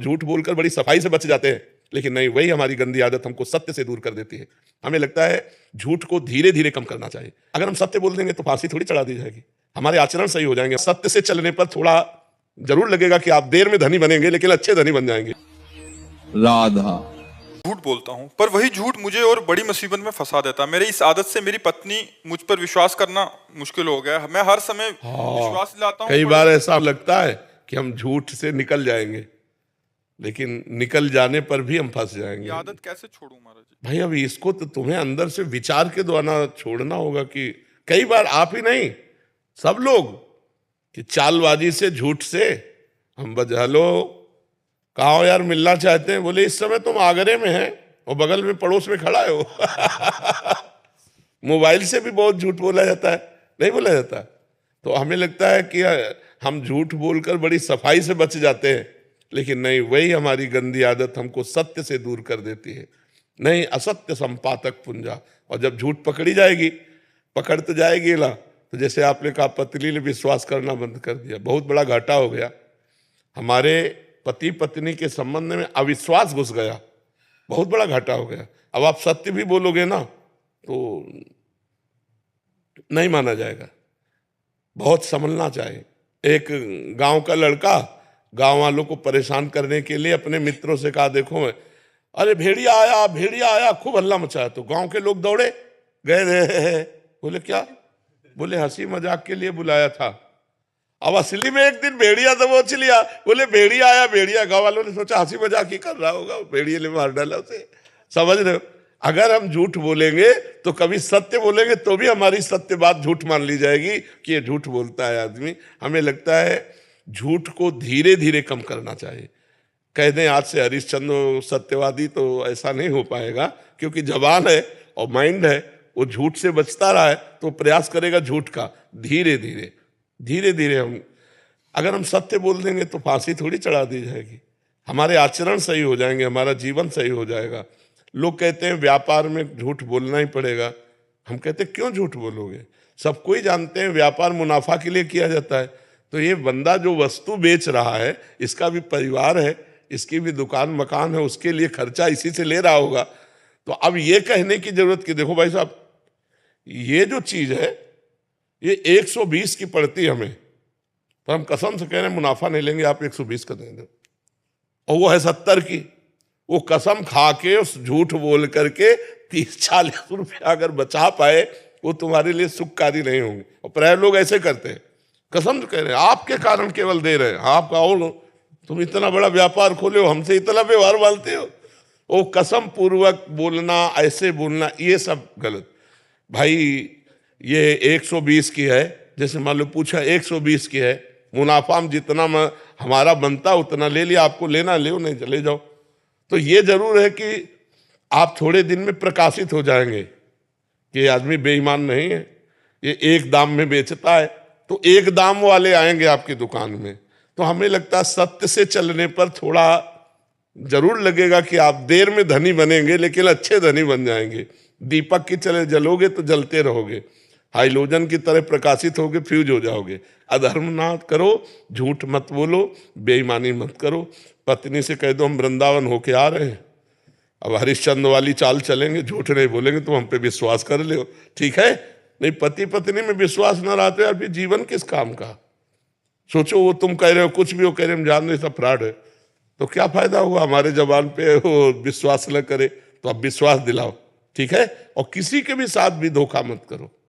झूठ बोलकर बड़ी सफाई से बच जाते हैं, लेकिन नहीं, वही हमारी गंदी आदत हमको सत्य से दूर कर देती है। हमें लगता है झूठ को धीरे धीरे कम करना चाहिए। अगर हम सत्य बोल देंगे तो फांसी थोड़ी चढ़ा दी जाएगी, हमारे आचरण सही हो जाएंगे। सत्य से चलने पर थोड़ा जरूर लगेगा कि आप देर में धनी बनेंगे, लेकिन अच्छे धनी बन जाएंगे। राधा झूठ बोलता हूँ, पर वही झूठ मुझे और बड़ी मुसीबत में फंसा देता है। मेरी इस आदत से मेरी पत्नी मुझ पर विश्वास करना मुश्किल हो गया है। मैं हर समय विश्वास दिलाता हूँ। कई बार ऐसा लगता है कि हम झूठ से निकल जाएंगे, लेकिन निकल जाने पर भी हम फंस जाएंगे। ये आदत कैसे छोड़ूं महाराज जी? भाई, अब इसको तो तुम्हें अंदर से विचार के द्वारा छोड़ना होगा कि कई बार आप ही नहीं, सब लोग, कि चालबाजी से, झूठ से हम हेलो, कहाँ हो यार, मिलना चाहते हैं। बोले इस समय तुम आगरे में हैं और बगल में पड़ोस में खड़ा हो। मोबाइल से भी बहुत झूठ बोला जाता है, नहीं बोला जाता। तो हमें लगता है कि हम झूठ बोलकर बड़ी सफाई से बच जाते हैं, लेकिन नहीं, वही हमारी गंदी आदत हमको सत्य से दूर कर देती है। नहीं, असत्य संपातक पुंजा। और जब झूठ पकड़ी जाएगी, पकड़ तो जाएगी ना, तो जैसे आपने कहा पत्नी ने विश्वास करना बंद कर दिया, बहुत बड़ा घाटा हो गया। हमारे पति पत्नी के संबंध में अविश्वास घुस गया, बहुत बड़ा घाटा हो गया। अब आप सत्य भी बोलोगे ना तो नहीं माना जाएगा, बहुत संभलना चाहिए। एक गांव का लड़का गांव वालों को परेशान करने के लिए अपने मित्रों से कहा, देखो अरे भेड़िया आया, भेड़िया आया, खूब हल्ला मचाया। तो गांव के लोग दौड़े गए रहे। बोले क्या? बोले हंसी मजाक के लिए बुलाया था। अब असली में एक दिन भेड़िया दबोच लिया। बोले भेड़िया आया, भेड़िया। गाँव वालों ने सोचा हंसी मजाक ही कर रहा होगा, भेड़िए ने मार डाला उसे। समझ रहे हो? अगर हम झूठ बोलेंगे तो कभी सत्य बोलेंगे तो भी हमारी सत्य बात झूठ मान ली जाएगी कि ये झूठ बोलता है आदमी। हमें लगता है झूठ को धीरे धीरे कम करना चाहिए। कह दें आज से हरिश्चंद्र सत्यवादी, तो ऐसा नहीं हो पाएगा, क्योंकि जबान है और माइंड है, वो झूठ से बचता रहा है तो प्रयास करेगा झूठ का। धीरे धीरे धीरे धीरे अगर हम सत्य बोल देंगे तो फांसी थोड़ी चढ़ा दी जाएगी, हमारे आचरण सही हो जाएंगे, हमारा जीवन सही हो जाएगा। लोग कहते हैं व्यापार में झूठ बोलना ही पड़ेगा। हम कहते हैं क्यों झूठ बोलोगे? सब कोई जानते हैं व्यापार मुनाफा के लिए किया जाता है। तो ये बंदा जो वस्तु बेच रहा है, इसका भी परिवार है, इसकी भी दुकान मकान है, उसके लिए खर्चा इसी से ले रहा होगा। तो अब ये कहने की जरूरत कि देखो भाई साहब, ये जो चीज है ये 120 की पड़ती है हमें, तो हम कसम से कह रहे हैं मुनाफा नहीं लेंगे, आप 120 का दे दो। और वो है 70 की। वो कसम खा के, उस झूठ बोल करके 30-40 रुपया अगर बचा पाए, वो तुम्हारे लिए सुखकारी नहीं होंगे। और प्राय लोग ऐसे करते हैं, कसम से कह रहे हैं आपके कारण केवल दे रहे हैं, आपका और तुम इतना बड़ा व्यापार खोले हो, हमसे इतना व्यवहार मानते हो। वो कसम पूर्वक बोलना, ऐसे बोलना, ये सब गलत। भाई ये 120 की है, जैसे मान लो पूछा 120 की है, मुनाफा हम जितना हमारा बनता उतना ले लिया, आपको लेना ले, नहीं चले जाओ। तो ये जरूर है कि आप थोड़े दिन में प्रकाशित हो जाएंगे कि ये आदमी बेईमान नहीं है, ये एक दाम में बेचता है, तो एक दाम वाले आएंगे आपकी दुकान में। तो हमें लगता है सत्य से चलने पर थोड़ा जरूर लगेगा कि आप देर में धनी बनेंगे, लेकिन अच्छे धनी बन जाएंगे। दीपक की तरह जलोगे तो जलते रहोगे, हाइलोजन की तरह प्रकाशित होगे, फ्यूज हो जाओगे। अधर्म ना करो, झूठ मत बोलो, बेईमानी मत करो। पत्नी से कह दो हम वृंदावन होके आ रहे हैं, अब हरिश्चंद्र वाली चाल चलेंगे, झूठ नहीं बोलेंगे, तुम हम पे विश्वास कर ले, ठीक है? नहीं, पति पत्नी में विश्वास न रहा तो यार फिर जीवन किस काम का? सोचो, वो तुम कह रहे हो कुछ भी, वो कह रहे हम जान रहे सब फ्रॉड है, तो क्या फायदा हुआ? हमारे जबान पे वो विश्वास न करे तो अब विश्वास दिलाओ, ठीक है? और किसी के भी साथ भी धोखा मत करो।